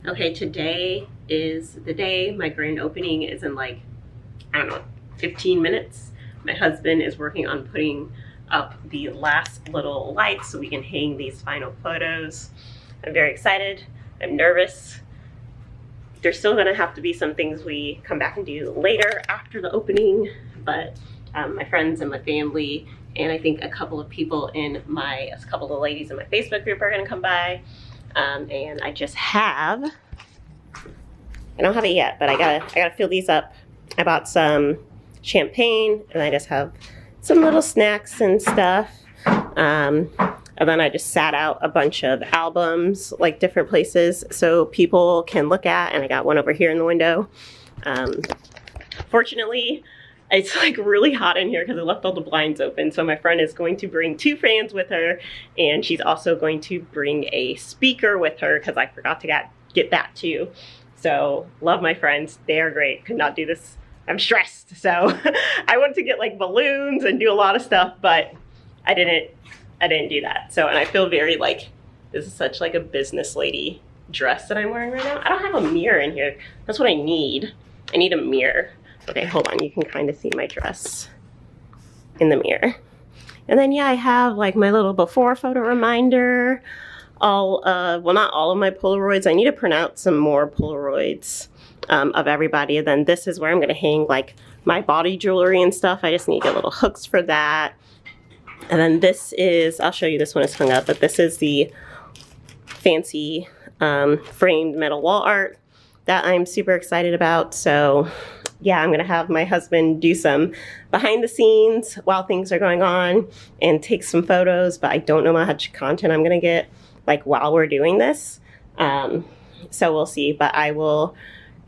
Okay, today is the day. My grand opening is in like, I don't know, 15 minutes. My husband is working on putting up the last little lights so we can hang these final photos. I'm very excited. I'm nervous. There's still gonna have to be some things we come back and do later after the opening, but my friends and my family, and I think a couple of people in a couple of ladies in my Facebook group are gonna come by. And I just have, I don't have it yet, but I gotta fill these up. I bought some champagne, and I just have some little snacks and stuff. And then I just sat out a bunch of albums, like different places, so people can look at, and I got one over here in the window. Fortunately, it's like really hot in here because I left all the blinds open. So my friend is going to bring 2 fans with her, and she's also going to bring a speaker with her because I forgot to get that too. So love my friends. They are great. Could not do this. I'm stressed. So I wanted to get like balloons and do a lot of stuff, but I didn't do that. So, and I feel very like this is such like a business lady dress that I'm wearing right now. I don't have a mirror in here. That's what I need. I need a mirror. Okay, hold on, you can kind of see my dress in the mirror. And then yeah, I have like my little before photo reminder, well, not all of my Polaroids. I need to print out some more Polaroids of everybody. And then this is where I'm gonna hang like my body jewelry and stuff. I just need to get little hooks for that. And then this is, I'll show you this one is hung up, but this is the fancy framed metal wall art that I'm super excited about. So yeah, I'm gonna have my husband do some behind the scenes while things are going on and take some photos, but I don't know how much content I'm gonna get like while we're doing this. So we'll see, but I will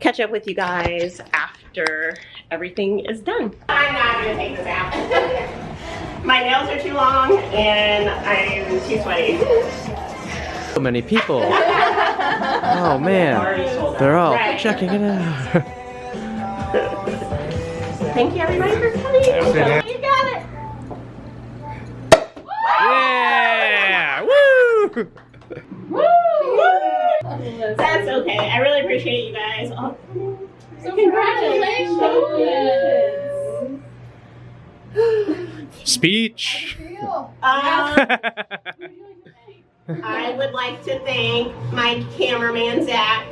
catch up with you guys after everything is done. I'm not gonna take this out. My nails are too long and I'm too sweaty. So many people. Oh man, they're all checking it out. Thank you everybody for coming. You got it. Yeah! Woo! Woo! That's okay. I really appreciate you guys. Oh, So congratulations! Speech. I would like to thank my cameraman Zach.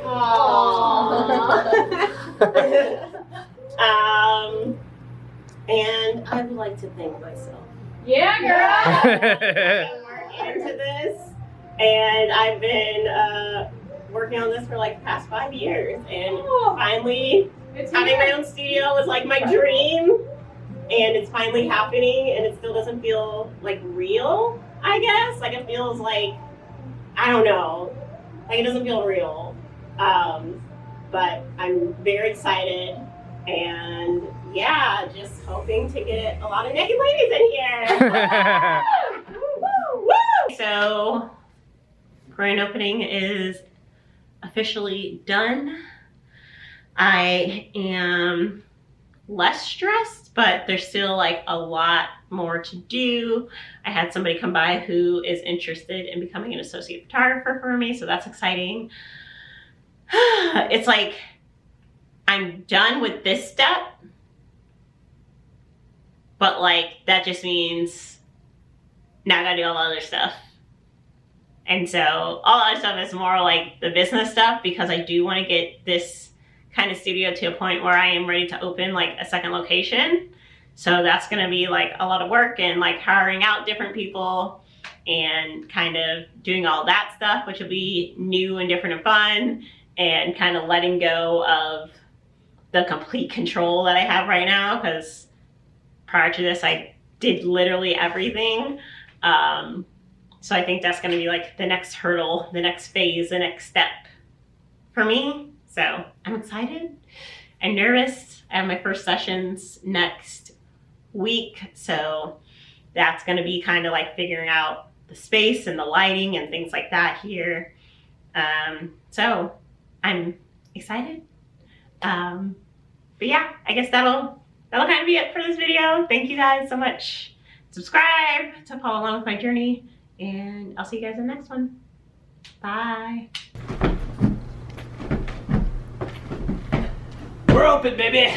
And I would like to thank myself. Yeah, girl! I'm working into this, and I've been working on this for like the past 5 years, and finally having my own studio was like my dream, and it's finally happening, and it still doesn't feel like real, I guess. Like it feels like, I don't know, like it doesn't feel real. But I'm very excited, and yeah, just hoping to get a lot of naked ladies in here. Woo, woo, woo. So, grand opening is officially done. I am less stressed, but there's still like a lot more to do. I had somebody come by who is interested in becoming an associate photographer for me, so that's exciting. It's like I'm done with this step, but like that just means now I gotta do all the other stuff. And so all the other stuff is more like the business stuff, because I do want to get this kind of studio to a point where I am ready to open like a second location. So that's going to be like a lot of work, and like hiring out different people and kind of doing all that stuff, which will be new and different and fun, and kind of letting go of the complete control that I have right now, because prior to this I did literally everything. So I think that's going to be like the next hurdle, the next phase, the next step for me. So I'm excited and nervous. I have my first sessions next week, so that's going to be kind of like figuring out the space and the lighting and things like that here. So I'm excited. But yeah, I guess that'll kind of be it for this video. Thank you guys so much. Subscribe to follow along with my journey, and I'll see you guys in the next one. Bye. We're open, baby.